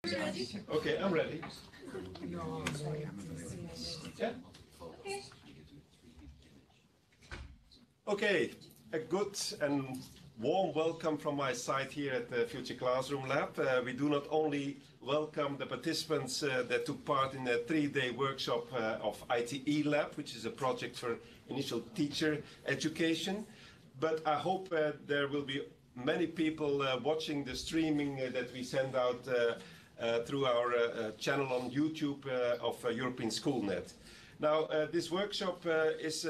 Okay, I'm ready. Yeah. Okay, a good and warm welcome from my side here at the Future Classroom Lab. We do not only welcome the participants that took part in a 3-day workshop of ITELab, which is a project for initial teacher education, but I hope there will be many people watching the streaming that we send out through our channel on YouTube of European SchoolNet. Now, this workshop is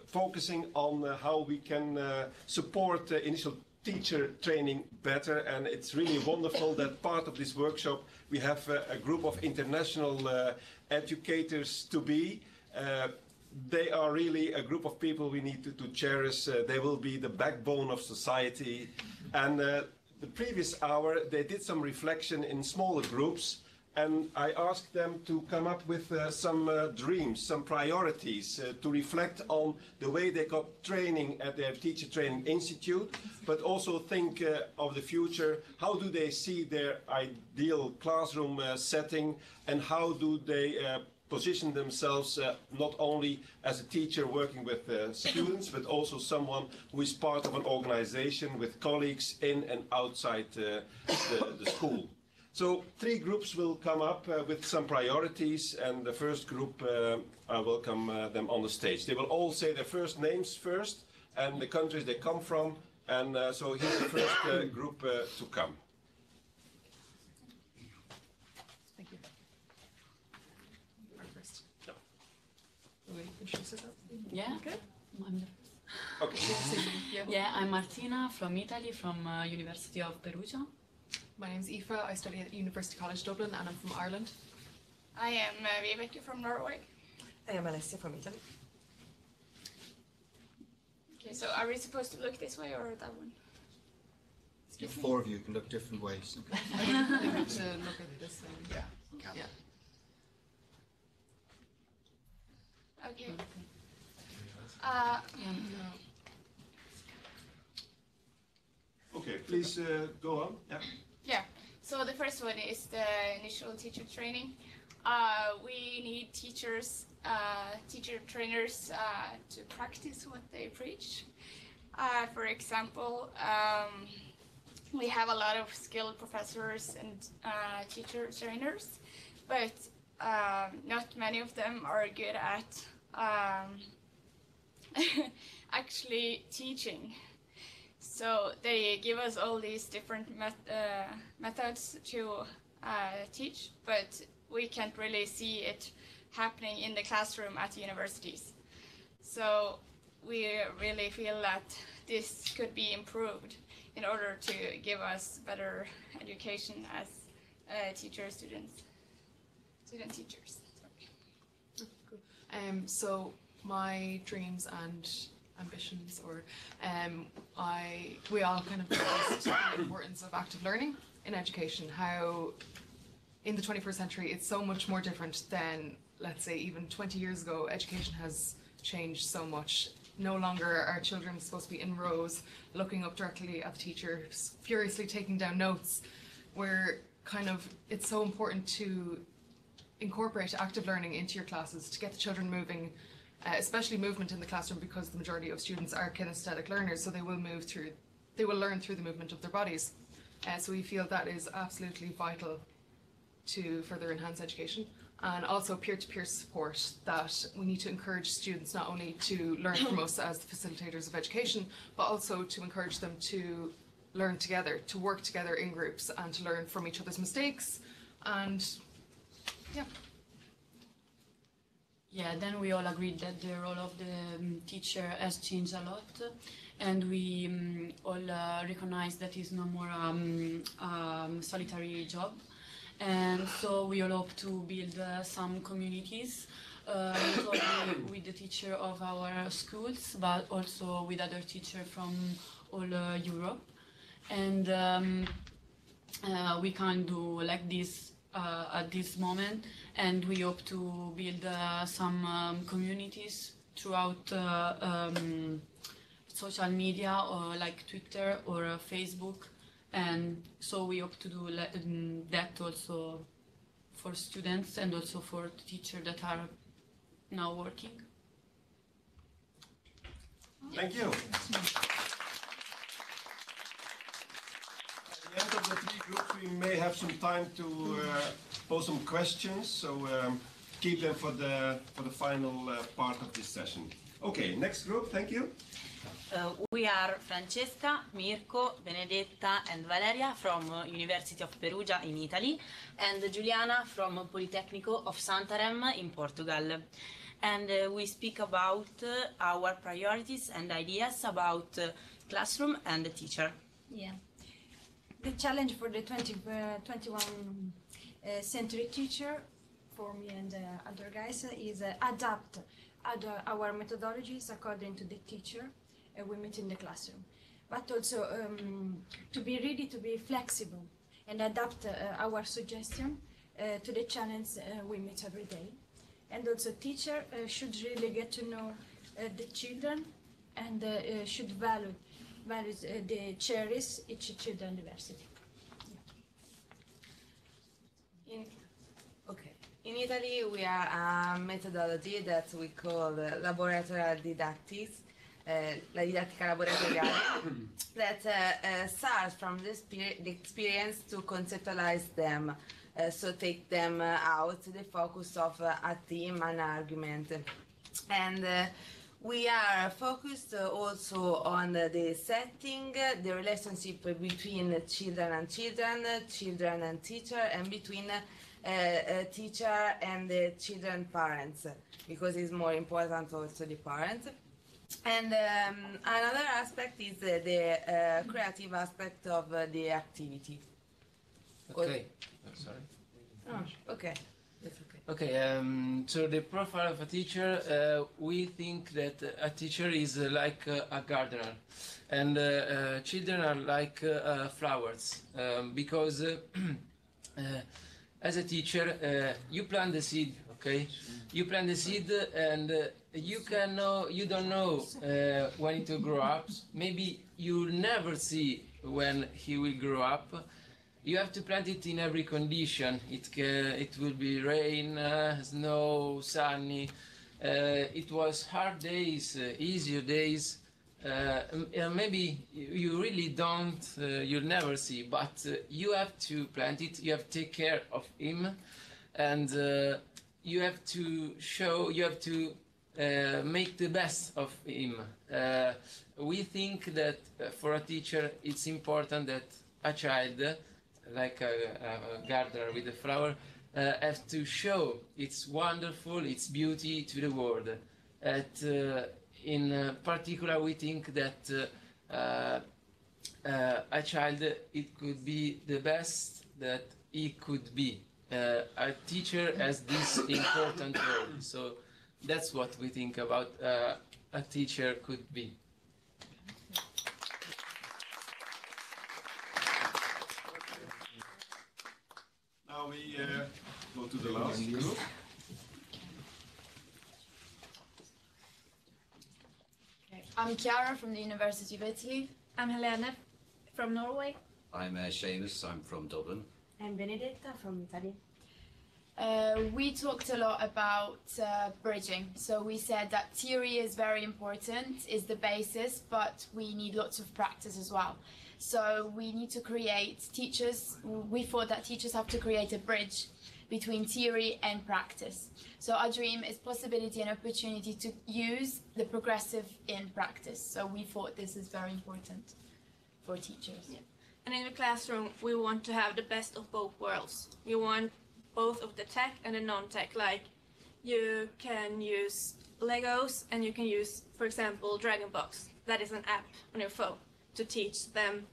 focusing on how we can support initial teacher training better, and it's really wonderful that part of this workshop we have a group of international educators to be. They are really a group of people we need to cherish. They will be the backbone of society. And the previous hour they did some reflection in smaller groups, and I asked them to come up with some dreams, some priorities to reflect on the way they got training at their teacher training institute, but also think of the future. How do they see their ideal classroom setting, and how do they position themselves not only as a teacher working with students, but also someone who is part of an organization with colleagues in and outside the school. So 3 groups will come up with some priorities, and the first group, I welcome them on the stage. They will all say their first names first and the countries they come from, and so here's the first group to come. Thank you. First. No. Will you introduce yourself? Yeah. Good. Okay. Yeah, I'm Martina from Italy, from University of Perugia. My name's Aoife. I study at University College Dublin, and I'm from Ireland. I am Vibeke from Norway. I am Alessia from Italy. Okay, so are we supposed to look this way or that one? The 4 of you can look different ways. I think to look at this thing. Yeah. Yeah. Okay. Okay, please go on. Yeah. Yeah, so the first one is the initial teacher training. We need teachers, teacher trainers to practice what they preach. For example, we have a lot of skilled professors and teacher trainers, but not many of them are good at actually teaching. So they give us all these different methods to teach, but we can't really see it happening in the classroom at universities. So we really feel that this could be improved in order to give us better education as student teachers. Cool. So my dreams and ambitions, or we all kind of discussed the importance of active learning in education, how in the 21st century it's so much more different than, let's say, even 20 years ago. Education has changed so much. No longer are children supposed to be in rows looking up directly at the teacher, furiously taking down notes. It's so important to incorporate active learning into your classes to get the children moving, especially movement in the classroom, because the majority of students are kinesthetic learners, so they will learn through the movement of their bodies. So we feel that is absolutely vital to further enhance education. And also peer-to-peer support, that we need to encourage students not only to learn from us as the facilitators of education, but also to encourage them to learn together, to work together in groups, and to learn from each other's mistakes. And yeah. Yeah, then we all agreed that the role of the teacher has changed a lot, and we all recognize that it's no more solitary job. And so we all hope to build some communities, not only with the teacher of our schools, but also with other teachers from all Europe. And we can do like this at this moment, and we hope to build some communities throughout social media, or like Twitter or Facebook, And so we hope to do that also for students and also for teachers that are now working. Thank you. At the end of the three groups, we may have some time to pose some questions, so keep them for the final part of this session. Okay, next group, thank you. We are Francesca, Mirko, Benedetta and Valeria from University of Perugia in Italy and Giuliana from Politecnico of Santarém in Portugal. And we speak about our priorities and ideas about classroom and the teacher. Yeah. The challenge for the 21st century teacher for me and other guys is adapt our methodologies according to the teacher we meet in the classroom, but also to be ready to be flexible and adapt our suggestion to the challenge we meet every day. And also teacher should really get to know the children and should value the cherish each children's diversity. In Italy, we are a methodology that we call laboratorial didactics, la didattica laboratoriale, that starts from the experience to conceptualize them, so take them out the focus of a theme and argument. And we are focused also on the setting, the relationship between children and children, children and teacher, and between teacher and the children parents, because it's more important also the parents. And another aspect is the creative aspect of the activity. Okay. Sorry. Oh, okay. That's okay. Okay, so the profile of a teacher, we think that a teacher is like a gardener, and children are like flowers, because as a teacher, you plant the seed, okay? You plant the seed, and you don't know when it will grow up. Maybe you'll never see when he will grow up. You have to plant it in every condition. It will be rain, snow, sunny. It was hard days, easier days. Maybe you really don't, you'll never see, but you have to plant it, you have to take care of him, and you have to make the best of him. We think that for a teacher it's important that a child, like a gardener with a flower, has to show its wonderful, its beauty to the world. In particular, we think that a child, it could be the best that he could be. A teacher has this important role, so that's what we think about a teacher could be. Now we go to the last group. I'm Chiara from the University of Italy. I'm Helene from Norway. I'm Seamus, I'm from Dublin. I'm Benedetta from Italy. We talked a lot about bridging. So we said that theory is very important, is the basis, but we need lots of practice as well. So we need to create we thought that teachers have to create a bridge between theory and practice. So our dream is possibility and opportunity to use the progressive in practice. So we thought this is very important for teachers. Yeah. And in the classroom, we want to have the best of both worlds. We want both of the tech and the non-tech, like you can use Legos and you can use, for example, Dragonbox. That is an app on your phone to teach them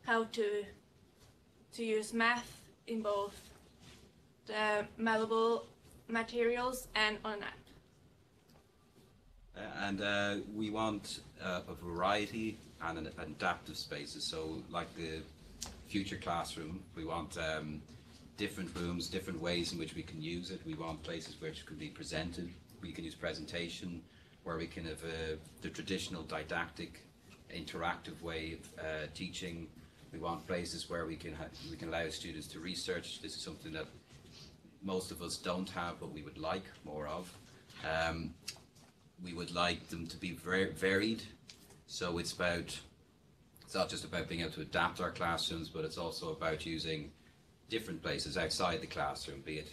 how to use math in both the malleable materials and on an app. We want a variety and an adaptive spaces. So like the future classroom, we want different rooms, different ways in which we can use it. We want places where it can be presented. We can use presentation, where we can have the traditional didactic, interactive way of teaching. We want places where we can allow students to research. This is something that most of us don't have, but we would like more of. We would like them to be very varied. So it's not just about being able to adapt our classrooms, but it's also about using different places outside the classroom, be it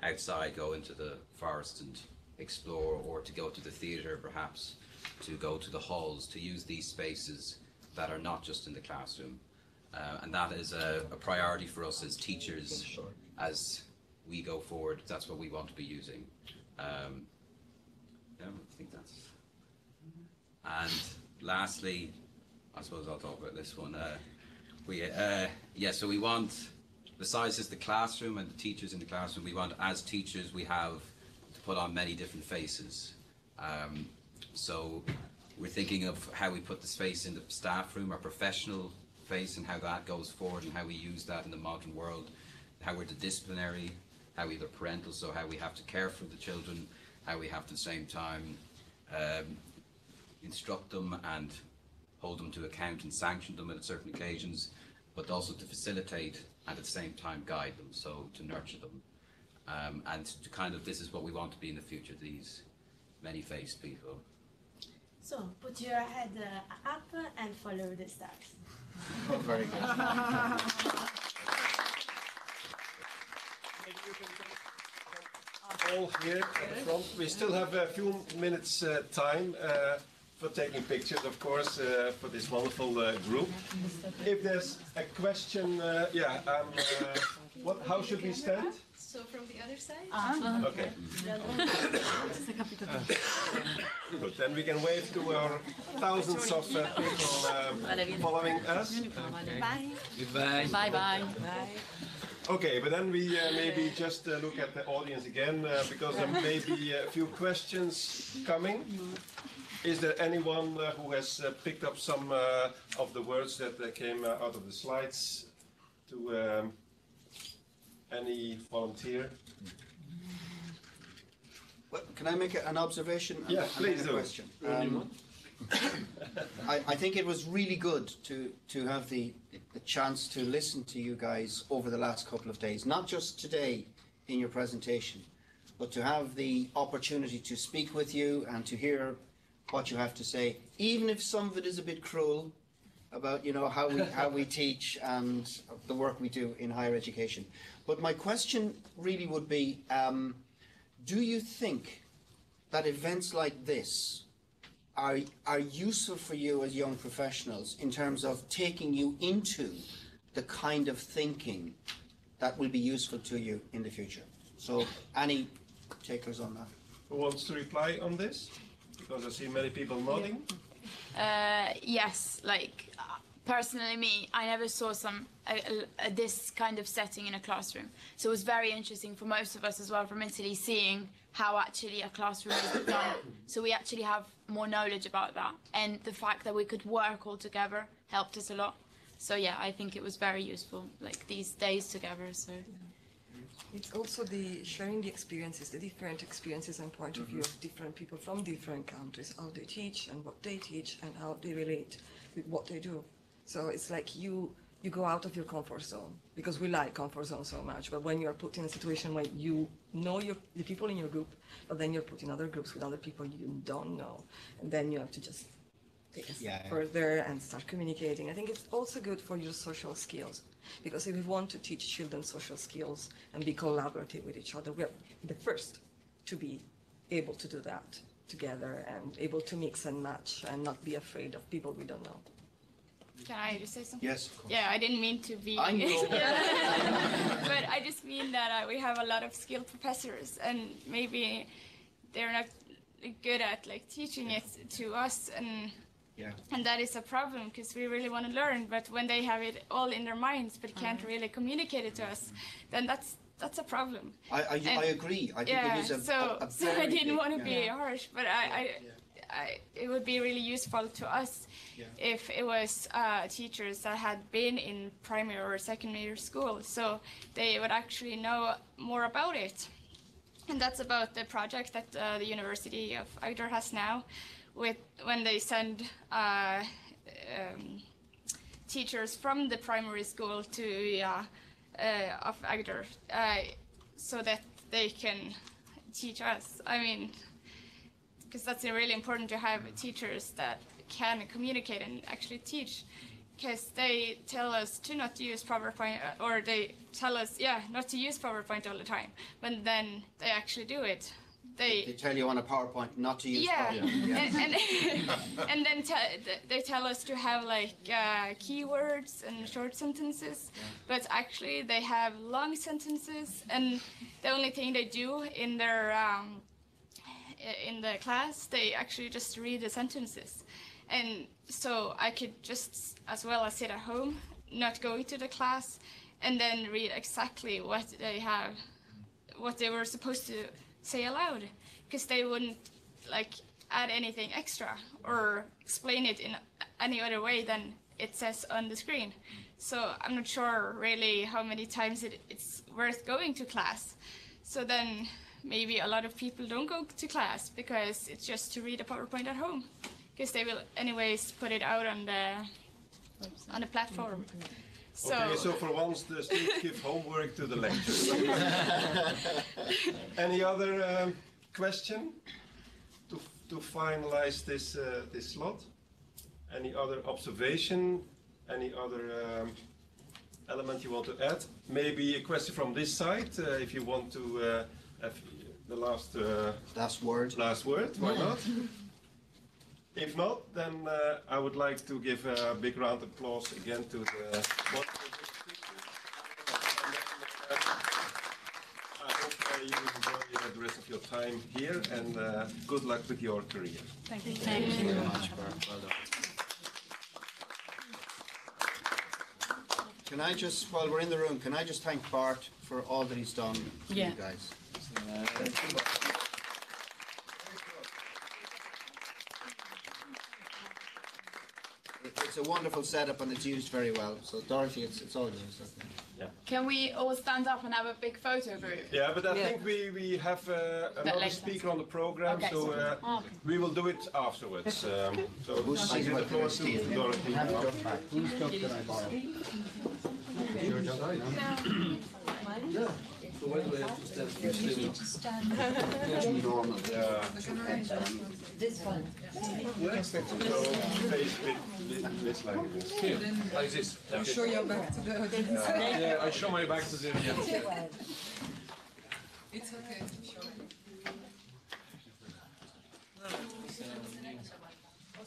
outside, go into the forest and explore, or to go to the theatre perhaps, to go to the halls, to use these spaces that are not just in the classroom. And that is a priority for us as teachers as we go forward. That's what we want to be using. Yeah, I think that's... And lastly, I suppose I'll talk about this one. So we want, besides just the classroom and the teachers in the classroom, we want, as teachers, we have to put on many different faces. So we're thinking of how we put the space in the staff room, our professional face, and how that goes forward, and how we use that in the modern world, how we're the disciplinary, how we're the parental, so how we have to care for the children, how we have to at the same time instruct them and hold them to account and sanction them at certain occasions, but also to facilitate and at the same time guide them, so to nurture them. And to kind of, this is what we want to be in the future, these many-faced people. So, put your head up and follow the stars. Oh, very good. All here at the front. We still have a few minutes time for taking pictures, of course, for this wonderful group. If there's a question, how should we stand? So from the other side? Okay. Good, then we can wave to our thousands of people following us. Bye. Goodbye. Bye-bye. Okay, but then we maybe just look at the audience again, because there may be a few questions coming. Is there anyone who has picked up some of the words that came out of the slides? To any volunteer? Well, can I make an observation? Yeah, please and do. a question? I think it was really good to have the chance to listen to you guys over the last couple of days, not just today in your presentation, but to have the opportunity to speak with you and to hear what you have to say, even if some of it is a bit cruel about how we teach and the work we do in higher education. But my question really would be, do you think that events like this are useful for you as young professionals in terms of taking you into the kind of thinking that will be useful to you in the future? So any takers on that? Who wants to reply on this? Because I see many people nodding. Yes, personally me, I never saw this kind of setting in a classroom. So it was very interesting for most of us as well from Italy, seeing how actually a classroom is done. So we actually have more knowledge about that. And the fact that we could work all together helped us a lot. So yeah, I think it was very useful, these days together. So it's also the sharing the experiences, the different experiences and point of view of different people from different countries, how they teach and what they teach and how they relate with what they do. So it's like you go out of your comfort zone, because we like comfort zone so much, but when you're put in a situation where you know the people in your group, but then you're put in other groups with other people you don't know, and then you have to just take a step further and start communicating. I think it's also good for your social skills, because if we want to teach children social skills and be collaborative with each other, we're the first to be able to do that together and able to mix and match and not be afraid of people we don't know. Can I just say something? Yes, of course. Yeah, I didn't mean to be... I know. But I just mean that we have a lot of skilled professors, and maybe they're not good at teaching it to us, and that is a problem, because we really want to learn, but when they have it all in their minds but can't really communicate it to us, then that's a problem. I agree. I think it is a very so I didn't want to be big, harsh, but it would be really useful to us if it was teachers that had been in primary or secondary school, so they would actually know more about it. And that's about the project that the University of Agder has now, when they send teachers from the primary school to of Agder, so that they can teach us. I mean, because that's really important to have teachers that can communicate and actually teach, because they tell us to not use PowerPoint, or they tell us, not to use PowerPoint all the time, but then they actually do it. They tell you on a PowerPoint not to use PowerPoint. And then they tell us to have like keywords and short sentences, but actually they have long sentences, and the only thing they do in their in the class, they actually just read the sentences. And so I could just as well as sit at home, not go to the class, and then read exactly what they were supposed to say aloud, because they wouldn't like add anything extra or explain it in any other way than it says on the screen. So I'm not sure really how many times it's worth going to class. So then maybe a lot of people don't go to class because it's just to read a PowerPoint at home, because they will anyways put it out on the platform. Okay, so for once the students give homework to the lecturers. Any other question to finalize this slot? Any other observation? Any other element you want to add? Maybe a question from this side, if you want to have the last word. Last word, why not? If not, then I would like to give a big round of applause again to the wonderful speakers. I hope you enjoy the rest of your time here, and good luck with your career. Thank you. Thank you very much, Bart. Well done. Can I just, while we're in the room, can I just thank Bart for all that he's done for you guys? It's a wonderful setup and it's used very well. So Dorothy, it's all yours. Yeah. Can we all stand up and have a big photo group? Yeah, but I think we have another speaker on the program, okay, so we will do it afterwards. So who's I give the floor to Dorothy. Whose job can I borrow? Your job? Yeah. So where do I have to stand? Normal. This one. Yes, so face this like this. Here, like this. I'll show your back to the audience. Yeah, I show my back to the audience. It's okay to show.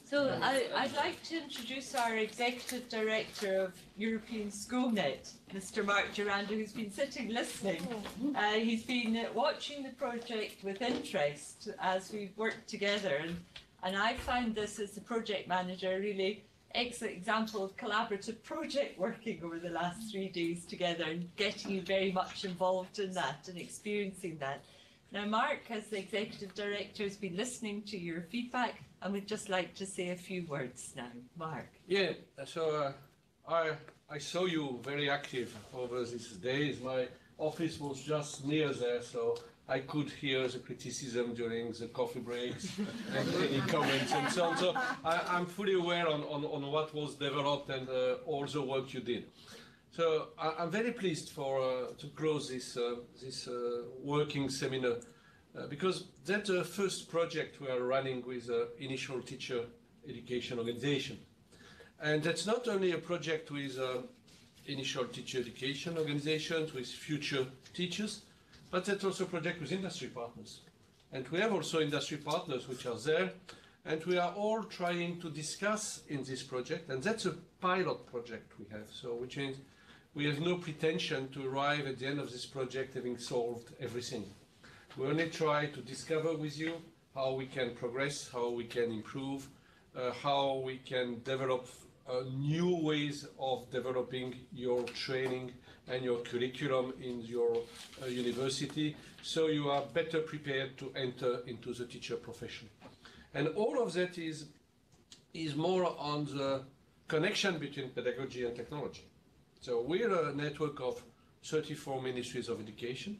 So I'd like to introduce our Executive Director of European SchoolNet, Mr. Mark Duranda, who's been sitting listening. He's been watching the project with interest as we've worked together, and I found this as the project manager a really excellent example of collaborative project working over the last 3 days together, and getting you very much involved in that and experiencing that. Now Mark, as the Executive Director, has been listening to your feedback, and we'd just like to say a few words now. Mark. Yeah, so I saw you very active over these days. My office was just near there, so I could hear the criticism during the coffee breaks and any comments and so on. So I'm fully aware on what was developed and all the work you did. So I'm very pleased to close this working seminar because that's the first project we are running with Initial Teacher Education Organization. And that's not only a project with Initial Teacher Education Organizations, with future teachers, but that's also a project with industry partners. And we have also industry partners which are there, and we are all trying to discuss in this project, and that's a pilot project we have, so which means we have no pretension to arrive at the end of this project having solved everything. We only try to discover with you how we can progress, how we can improve, how we can develop new ways of developing your training and your curriculum in your university, so you are better prepared to enter into the teacher profession. And all of that is more on the connection between pedagogy and technology. So we're a network of 34 ministries of education.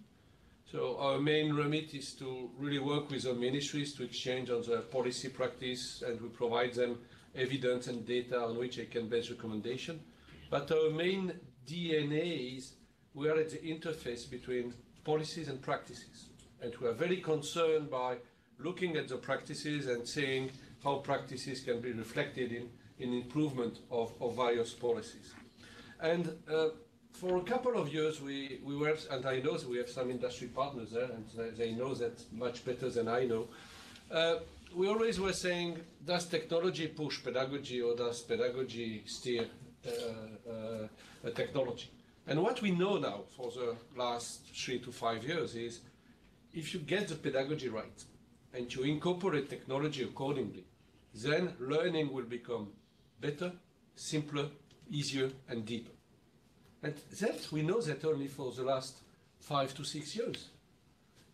So our main remit is to really work with the ministries to exchange on the policy practice, and we provide them evidence and data on which I can base recommendation. But our main DNA is we are at the interface between policies and practices. And we are very concerned by looking at the practices and seeing how practices can be reflected in improvement of various policies. And for a couple of years, we were, and I know we have some industry partners there, and they know that much better than I know. We always were saying, does technology push pedagogy, or does pedagogy steer technology? And what we know now for the last 3 to 5 years is, if you get the pedagogy right and you incorporate technology accordingly, then learning will become better, simpler, easier, and deeper. And that we know that only for the last 5 to 6 years.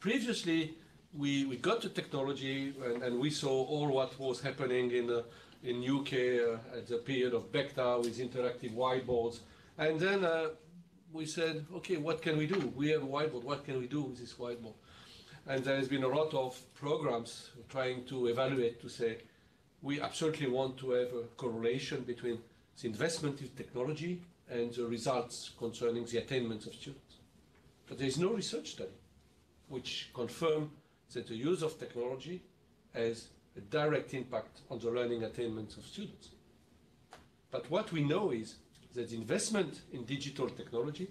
Previously, we got the technology and we saw all what was happening in UK at the period of Becta with interactive whiteboards. And then we said, okay, what can we do? We have a whiteboard, what can we do with this whiteboard? And there has been a lot of programs trying to evaluate to say, we absolutely want to have a correlation between the investment in technology and the results concerning the attainment of students. But there is no research study which confirms that the use of technology has a direct impact on the learning attainments of students. But what we know is that investment in digital technology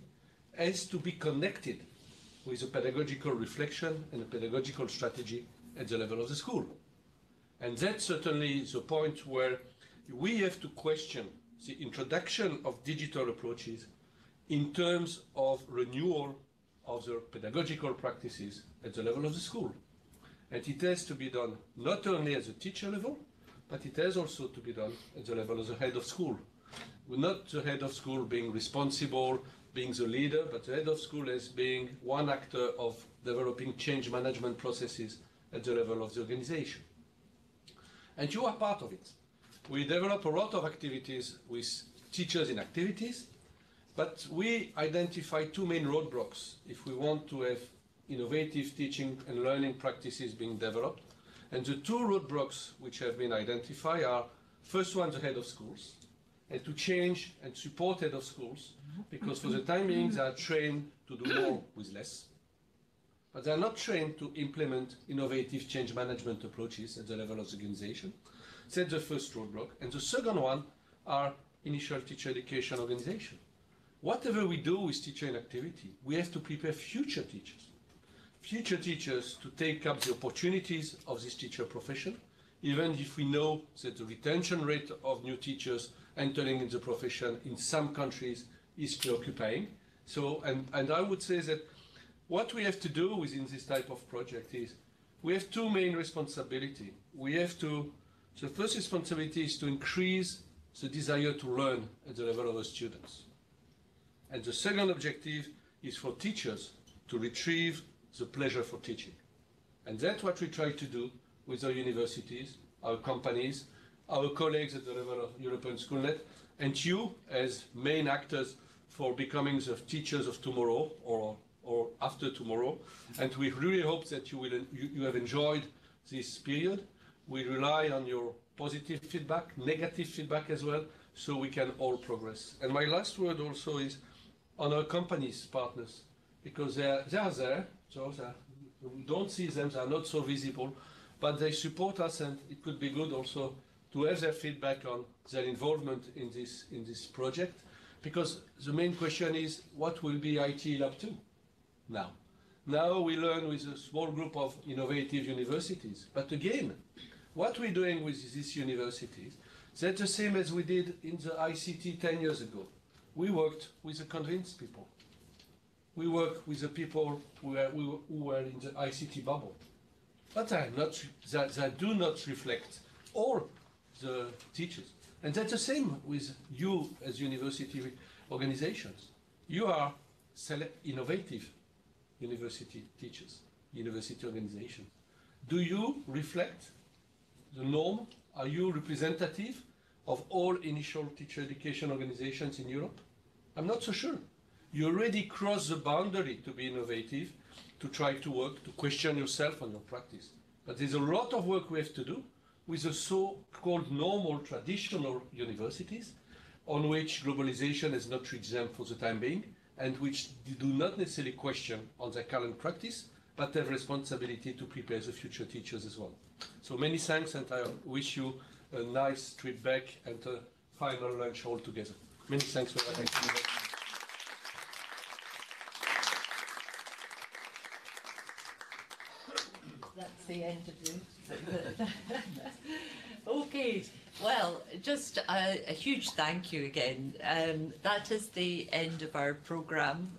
has to be connected with a pedagogical reflection and a pedagogical strategy at the level of the school. And that's certainly the point where we have to question the introduction of digital approaches in terms of renewal of the pedagogical practices at the level of the school. And it has to be done not only at the teacher level, but it has also to be done at the level of the head of school. Not the head of school being responsible, being the leader, but the head of school as being one actor of developing change management processes at the level of the organization. And you are part of it. We develop a lot of activities with teachers in activities, but we identify 2 main roadblocks if we want to have innovative teaching and learning practices being developed. And the 2 roadblocks which have been identified are, first one, the head of schools, and to change and support head of schools, because for the time being they are trained to do more with less, but they are not trained to implement innovative change management approaches at the level of the organization. That's the first roadblock. And the second one are initial teacher education organization. Whatever we do with teacher in activity, we have to prepare future teachers to take up the opportunities of this teacher profession, even if we know that the retention rate of new teachers entering in the profession in some countries is preoccupying. So, and I would say that what we have to do within this type of project is we have 2 main responsibilities. The first responsibility is to increase the desire to learn at the level of the students. And the second objective is for teachers to retrieve the pleasure for teaching. And that's what we try to do with our universities, our companies, our colleagues at the level of European SchoolNet, and you as main actors for becoming the teachers of tomorrow or after tomorrow. And we really hope that you have enjoyed this period. We rely on your positive feedback, negative feedback as well, so we can all progress. And my last word also is on our companies, partners, because they are there, so we don't see them, they are not so visible, but they support us, and it could be good also to have their feedback on their involvement in this project, because the main question is, what will be ITELab 2 now? Now we learn with a small group of innovative universities, but again, what we're doing with these universities, that's the same as we did in the ICT 10 years ago. We worked with the convinced people. We work with the people who were in the ICT bubble. But that do not reflect all the teachers. And that's the same with you as university organizations. You are innovative university teachers, university organizations. Do you reflect the norm? Are you representative of all initial teacher education organizations in Europe? I'm not so sure. You already cross the boundary to be innovative, to try to work, to question yourself on your practice. But there's a lot of work we have to do with the so-called normal traditional universities, on which globalization has not reached them for the time being, and which do not necessarily question on their current practice, but have responsibility to prepare the future teachers as well. So many thanks, and I wish you a nice trip back and a final lunch all together. Many thanks for having me. That's the end of it. Okay, well, just a huge thank you again. That is the end of our programme